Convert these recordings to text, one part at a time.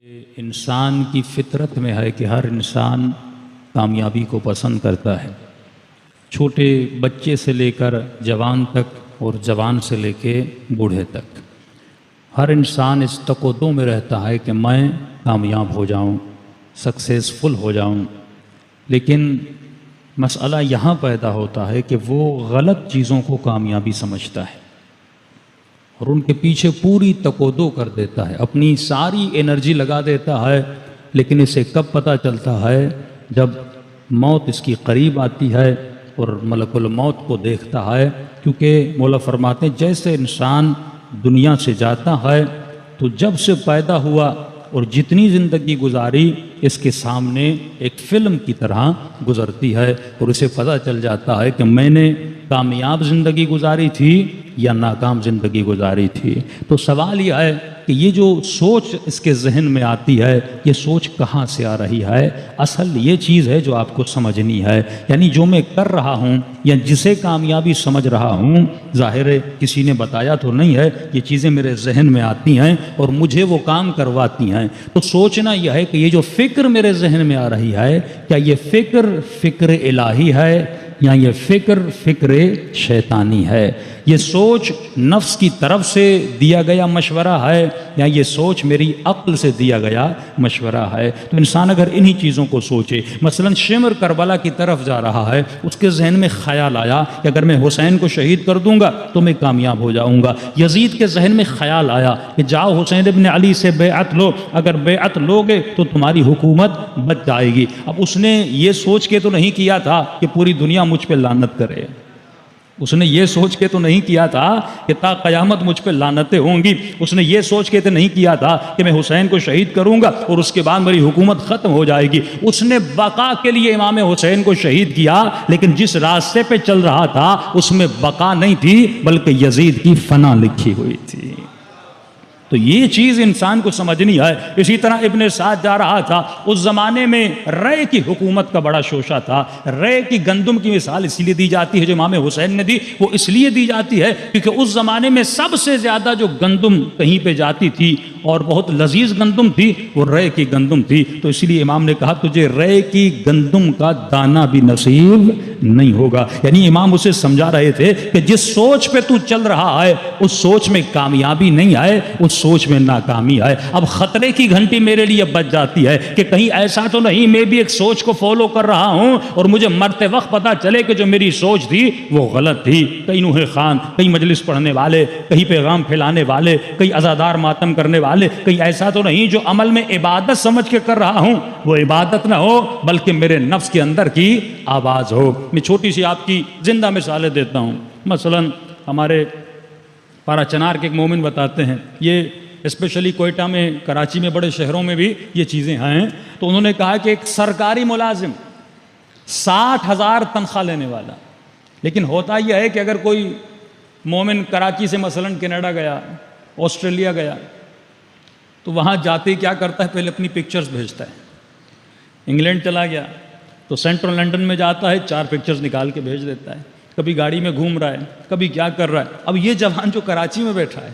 یہ انسان کی فطرت میں ہے کہ ہر انسان کامیابی کو پسند کرتا ہے، چھوٹے بچے سے لے کر جوان تک اور جوان سے لے کے بوڑھے تک ہر انسان اس تقاضے میں رہتا ہے کہ میں کامیاب ہو جاؤں، سکسیسفل ہو جاؤں۔ لیکن مسئلہ یہاں پیدا ہوتا ہے کہ وہ غلط چیزوں کو کامیابی سمجھتا ہے اور ان کے پیچھے پوری تقاضو کر دیتا ہے، اپنی ساری انرجی لگا دیتا ہے، لیکن اسے کب پتہ چلتا ہے؟ جب موت اس کی قریب آتی ہے اور ملک الموت کو دیکھتا ہے۔ کیونکہ مولا فرماتے ہیں جیسے انسان دنیا سے جاتا ہے تو جب سے پیدا ہوا اور جتنی زندگی گزاری اس کے سامنے ایک فلم کی طرح گزرتی ہے اور اسے پتہ چل جاتا ہے کہ میں نے کامیاب زندگی گزاری تھی یا ناکام زندگی گزاری تھی۔ تو سوال یہ ہے کہ یہ جو سوچ اس کے ذہن میں آتی ہے، یہ سوچ کہاں سے آ رہی ہے؟ اصل یہ چیز ہے جو آپ کو سمجھنی ہے، یعنی جو میں کر رہا ہوں یا جسے کامیابی سمجھ رہا ہوں، ظاہر ہے کسی نے بتایا تو نہیں ہے، یہ چیزیں میرے ذہن میں آتی ہیں اور مجھے وہ کام کرواتی ہیں۔ تو سوچنا یہ ہے کہ یہ جو فکر میرے ذہن میں آ رہی ہے، کیا یہ فکر الہی ہے یا یہ فکر شیطانی ہے؟ یہ سوچ نفس کی طرف سے دیا گیا مشورہ ہے یا یہ سوچ میری عقل سے دیا گیا مشورہ ہے؟ تو انسان اگر انہی چیزوں کو سوچے، مثلا شمر کربلا کی طرف جا رہا ہے، اس کے ذہن میں خیال آیا کہ اگر میں حسین کو شہید کر دوں گا تو میں کامیاب ہو جاؤں گا۔ یزید کے ذہن میں خیال آیا کہ جاؤ حسین ابن علی سے بیعت لو، اگر بیعت لوگے تو تمہاری حکومت بچ جائے گی۔ اب اس نے یہ سوچ کے تو نہیں کیا تھا کہ پوری دنیا مجھ پہ لعنت کرے، اس نے یہ سوچ کے تو نہیں کیا تھا کہ تا قیامت مجھ پہ لعنتیں ہوں گی، اس نے یہ سوچ کے تو نہیں کیا تھا کہ میں حسین کو شہید کروں گا اور اس کے بعد میری حکومت ختم ہو جائے گی۔ اس نے بقا کے لیے امام حسین کو شہید کیا، لیکن جس راستے پہ چل رہا تھا اس میں بقا نہیں تھی بلکہ یزید کی فنا لکھی ہوئی تھی۔ تو یہ چیز انسان کو سمجھنی ہے۔ اسی طرح ابن سعد جا رہا تھا، اس زمانے میں رے کی حکومت کا بڑا شوشہ تھا۔ رے کی گندم کی مثال اس لیے دی جاتی ہے جو امام حسین نے دی، وہ اس لیے دی جاتی ہے کیونکہ اس زمانے میں سب سے زیادہ جو گندم کہیں پہ جاتی تھی اور بہت لذیذ گندم تھی وہ رے کی گندم تھی، تو اس لیے امام نے کہا تجھے رے کی گندم کا دانہ بھی نصیب نہیں ہوگا۔ یعنی امام اسے سمجھا رہے تھے کہ جس سوچ پہ تو چل رہا ہے اس سوچ میں کامیابی نہیں آئے، اس سوچ میں ناکامی آئے۔ اب خطرے کی گھنٹی میرے لیے بج جاتی ہے کہ کہیں ایسا تو نہیں میں بھی ایک سوچ کو فالو کر رہا ہوں اور مجھے مرتے وقت پتا چلے کہ جو میری سوچ تھی وہ غلط تھی۔ کئی نوح خان، کئی مجلس پڑھنے والے، کئی پیغام پھیلانے والے، کئی عزادار ماتم کرنے والے، کہیں ایسا تو نہیں جو عمل میں عبادت سمجھ کے کر رہا ہوں وہ عبادت نہ ہو بلکہ میرے نفس کے اندر کی آواز ہو۔ میں چھوٹی سی آپ کی زندہ مثالیں دیتا ہوں۔ مثلا ہمارے پارا چنار کے ایک مومن بتاتے ہیں، یہ اسپیشلی کوئٹہ میں، کراچی میں، بڑے شہروں میں بھی یہ چیزیں ہیں، تو انہوں نے کہا کہ ایک سرکاری ملازم 60,000 تنخواہ لینے والا، لیکن ہوتا یہ ہے کہ اگر کوئی مومن کراچی سے مثلا کینیڈا گیا، آسٹریلیا گیا، تو وہاں جاتے ہی کیا کرتا ہے؟ پہلے اپنی پکچرز بھیجتا ہے۔ انگلینڈ چلا گیا تو سینٹرل لنڈن میں جاتا ہے، 4 پکچرز نکال کے بھیج دیتا ہے، کبھی گاڑی میں گھوم رہا ہے، کبھی کیا کر رہا ہے۔ اب یہ جوان جو کراچی میں بیٹھا ہے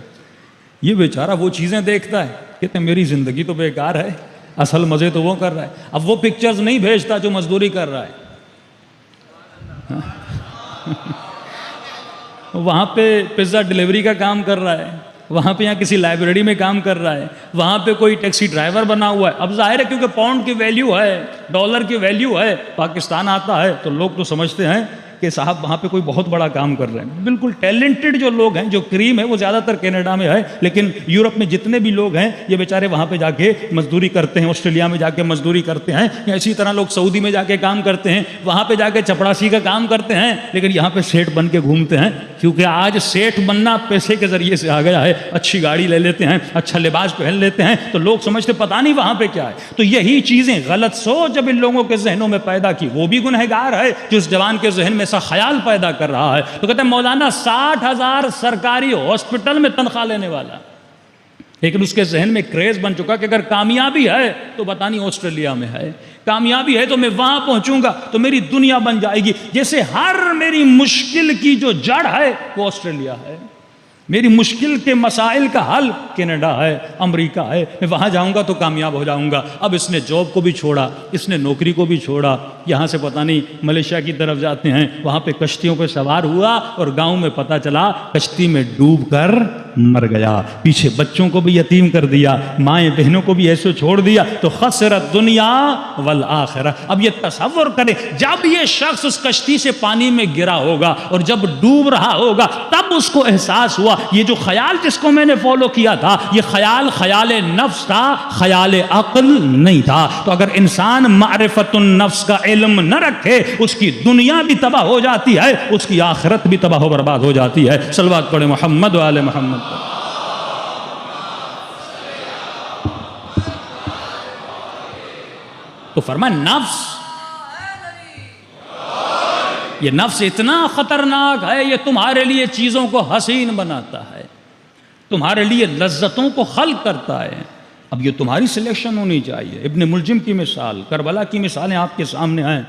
یہ بیچارہ وہ چیزیں دیکھتا ہے، کہتے ہیں میری زندگی تو بیکار ہے، اصل مزے تو وہ کر رہا ہے۔ اب وہ پکچرز نہیں بھیجتا جو مزدوری کر رہا ہے، وہاں پہ پیزا ڈیلیوری کا کام کر رہا ہے، وہاں پہ یہاں کسی لائبریری میں کام کر رہا ہے، وہاں پہ کوئی ٹیکسی ڈرائیور بنا ہوا ہے۔ اب ظاہر ہے کیونکہ پاؤنڈ کی ویلیو ہے، ڈالر کی ویلیو ہے، پاکستان آتا ہے تو لوگ تو سمجھتے ہیں کہ صاحب وہاں پہ کوئی بہت بڑا کام کر رہے ہیں۔ بالکل ٹیلنٹڈ جو لوگ ہیں، جو کریم ہے، وہ زیادہ تر کینیڈا میں ہے، لیکن یورپ میں جتنے بھی لوگ ہیں یہ بیچارے وہاں پہ جا کے مزدوری کرتے ہیں، آسٹریلیا میں جا کے مزدوری کرتے ہیں، یا اسی طرح لوگ سعودی میں جا کے کام کرتے ہیں، وہاں پہ جا کے چپڑاسی کا کام کرتے ہیں، لیکن یہاں پہ سیٹ بن کے گھومتے ہیں، کیونکہ آج سیٹ بننا پیسے کے ذریعے سے آ گیا ہے۔ اچھی گاڑی لے لیتے ہیں، اچھا لباس پہن لیتے ہیں، تو لوگ سمجھتے پتہ نہیں وہاں پہ کیا ہے۔ تو یہی چیزیں غلط سوچ جب ان لوگوں کے ذہنوں میں پیدا کی، وہ بھی گنہگار ہے جو اس جوان کے ذہن میں ایسا خیال پیدا کر رہا ہے۔ تو کہتے ہیں مولانا 60,000 سرکاری ہاسپٹل میں تنخواہ لینے والا، لیکن اس کے ذہن میں کریز بن چکا کہ اگر کامیابی ہے تو پتہ نہیں آسٹریلیا میں ہے، کامیابی ہے تو میں وہاں پہنچوں گا تو میری دنیا بن جائے گی، جیسے ہر میری مشکل کی جو جڑ ہے وہ آسٹریلیا ہے۔ میری مشکل کے مسائل کا حل کینیڈا ہے، امریکہ ہے، میں وہاں جاؤں گا تو کامیاب ہو جاؤں گا۔ اب اس نے جاب کو بھی چھوڑا، اس نے نوکری کو بھی چھوڑا، یہاں سے پتہ نہیں ملیشیا کی طرف جاتے ہیں، وہاں پہ کشتیوں پہ سوار ہوا اور گاؤں میں پتہ چلا کشتی میں ڈوب کر مر گیا، پیچھے بچوں کو بھی یتیم کر دیا، مائیں بہنوں کو بھی ایسے چھوڑ دیا، تو خسرت دنیا والآخرہ۔ اب یہ تصور کریں، جب یہ شخص اس کشتی سے پانی میں گرا ہوگا اور جب ڈوب رہا ہوگا تب اس کو احساس ہوا یہ جو خیال جس کو میں نے فالو کیا تھا یہ خیال نفس تھا، خیال عقل نہیں تھا۔ تو اگر انسان معرفت النفس کا علم نہ رکھے اس کی دنیا بھی تباہ ہو جاتی ہے، اس کی آخرت بھی تباہ و برباد ہو جاتی ہے۔ صلوات پڑھیں محمد و آل محمد۔ تو فرمایا نفس، یہ نفس اتنا خطرناک ہے، یہ تمہارے لیے چیزوں کو حسین بناتا ہے، تمہارے لیے لذتوں کو خلق کرتا ہے۔ اب یہ تمہاری سلیکشن ہونی چاہیے۔ ابن ملجم کی مثال، کربلا کی مثالیں آپ کے سامنے ہیں۔